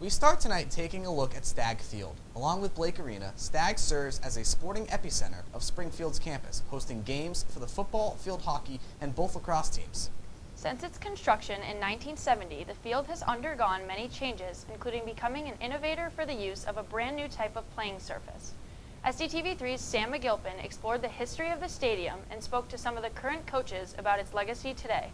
We start tonight taking a look at Stagg Field. Along with Blake Arena, Stagg serves as a sporting epicenter of Springfield's campus, hosting games for the football, field hockey, and both lacrosse teams. Since its construction in 1970, the field has undergone many changes, including becoming an innovator for the use of a brand new type of playing surface. SDTV3's Sam Macgilpin explored the history of the stadium and spoke to some of the current coaches about its legacy today.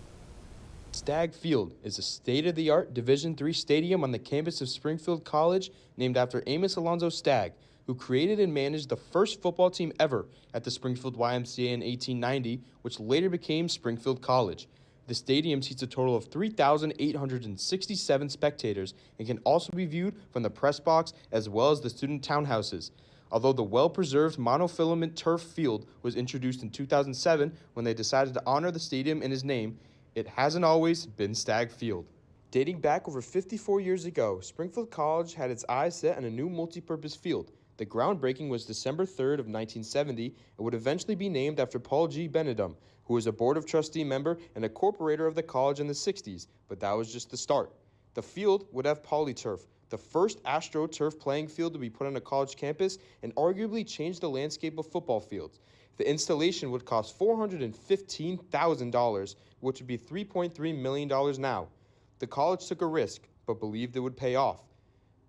Stagg Field is a state-of-the-art Division III stadium on the campus of Springfield College named after Amos Alonzo Stagg, who created and managed the first football team ever at the Springfield YMCA in 1890, which later became Springfield College. The stadium seats a total of 3,867 spectators and can also be viewed from the press box as well as the student townhouses. Although the well-preserved monofilament turf field was introduced in 2007 when they decided to honor the stadium in his name, it hasn't always been Stagg Field. Dating back over 54 years ago, Springfield College had its eyes set on a new multi-purpose field. The groundbreaking was December 3rd of 1970 and would eventually be named after Paul G. Benedum, who was a Board of Trustee member and a corporator of the college in the 60s, but that was just the start. The field would have polyturf, the first AstroTurf playing field to be put on a college campus and arguably change the landscape of football fields. The installation would cost $415,000, which would be $3.3 million now. The college took a risk, but believed it would pay off.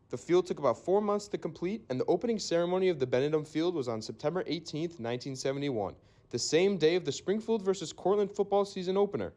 The field took about 4 months to complete, and the opening ceremony of the Benedum Field was on September 18, 1971, the same day of the Springfield versus Cortland football season opener.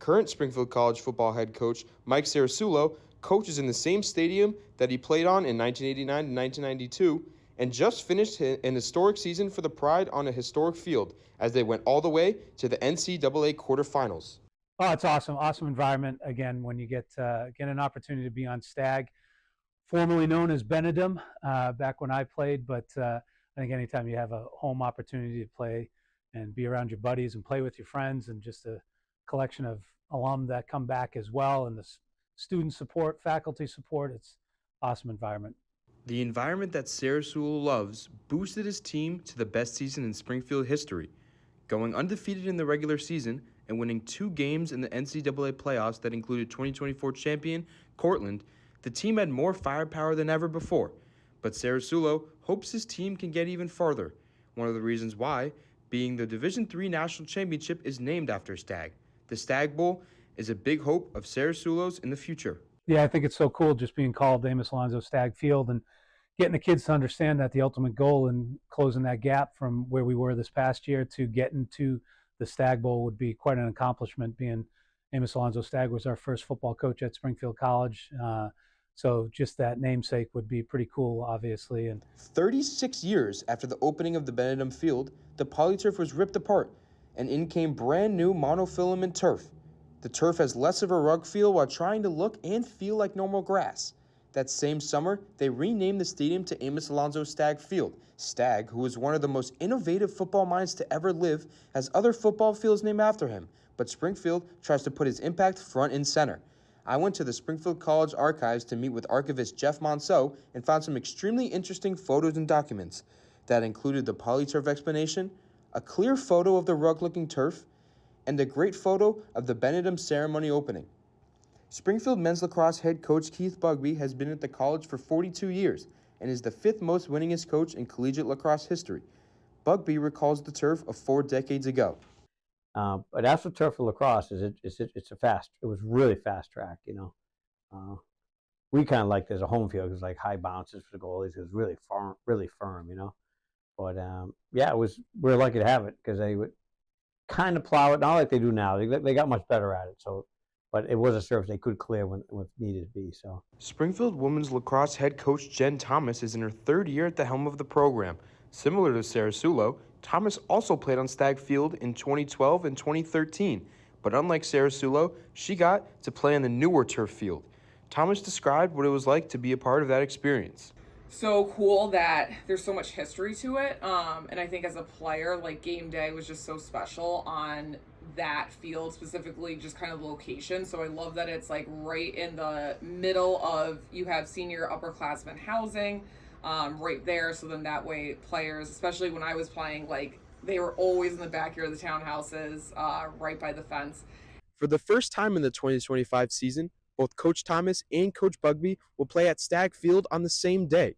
Current Springfield College football head coach Mike Sarasulo coaches in the same stadium that he played on in 1989 and 1992, and just finished an historic season for the Pride on a historic field as they went all the way to the NCAA quarterfinals. Oh, it's awesome. Awesome environment. Again, when you get an opportunity to be on Stagg, formerly known as Benedum, back when I played, but I think anytime you have a home opportunity to play and be around your buddies and play with your friends, and just a collection of alum that come back as well, and the student support, faculty support, it's awesome environment. The environment that Sarasulo loves boosted his team to the best season in Springfield history, going undefeated in the regular season and winning 2 games in the NCAA playoffs that included 2024 champion Cortland. The team had more firepower than ever before, but Sarasulo hopes his team can get even farther. One of the reasons why being the Division III National Championship is named after Stagg. The Stagg Bowl is a big hope of Sarasulo's in the future. Yeah, I think it's so cool just being called Amos Alonzo Stagg Field and getting the kids to understand that the ultimate goal in closing that gap from where we were this past year to getting to the Stagg Bowl would be quite an accomplishment. Being Amos Alonzo Stagg was our first football coach at Springfield College. So just that namesake would be pretty cool, obviously. And 36 years after the opening of the Benedum Field, the polyturf was ripped apart, and in came brand new monofilament turf. The turf has less of a rug feel while trying to look and feel like normal grass. That same summer, they renamed the stadium to Amos Alonzo Stagg Field. Stagg, who was one of the most innovative football minds to ever live, has other football fields named after him, but Springfield tries to put his impact front and center. I went to the Springfield College archives to meet with archivist Jeff Monceau and found some extremely interesting photos and documents that included the polyturf explanation, a clear photo of the rug-looking turf, and a great photo of the Benedum ceremony opening. Springfield men's lacrosse head coach Keith Bugby has been at the college for 42 years and is the 5th most winningest coach in collegiate lacrosse history. Bugby recalls the turf of 4 decades ago. But AstroTurf for lacrosse it was really fast track, you know. We kind of liked it as a home field because like high bounces for the goalies. It was really firm, you know. But yeah, we're lucky to have it because they would kind of plow it, not like they do now. They got much better at it. So, but it was a surface they could clear when it needed to be. So Springfield women's lacrosse head coach Jen Thomas is in her 3rd year at the helm of the program. Similar to Sarasulo, Thomas also played on Stagg Field in 2012 and 2013, but unlike Sarasulo, she got to play on the newer turf field. Thomas described what it was like to be a part of that experience. So cool that there's so much history to it, and I think as a player, like game day was just so special on that field, specifically just kind of location. So I love that it's like right in the middle of, you have senior upperclassmen housing right there, so then that way players, especially when I was playing, like They were always in the backyard of the townhouses, right by the fence. For the first time in the 2025 season, both Coach Thomas and Coach Bugby will play at Stagg Field on the same day,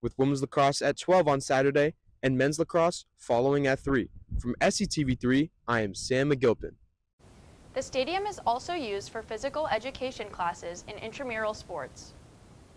with women's lacrosse at 12 on Saturday and men's lacrosse following at 3. From SCTV3, I am Sam Macgilpin. The stadium is also used for physical education classes in intramural sports.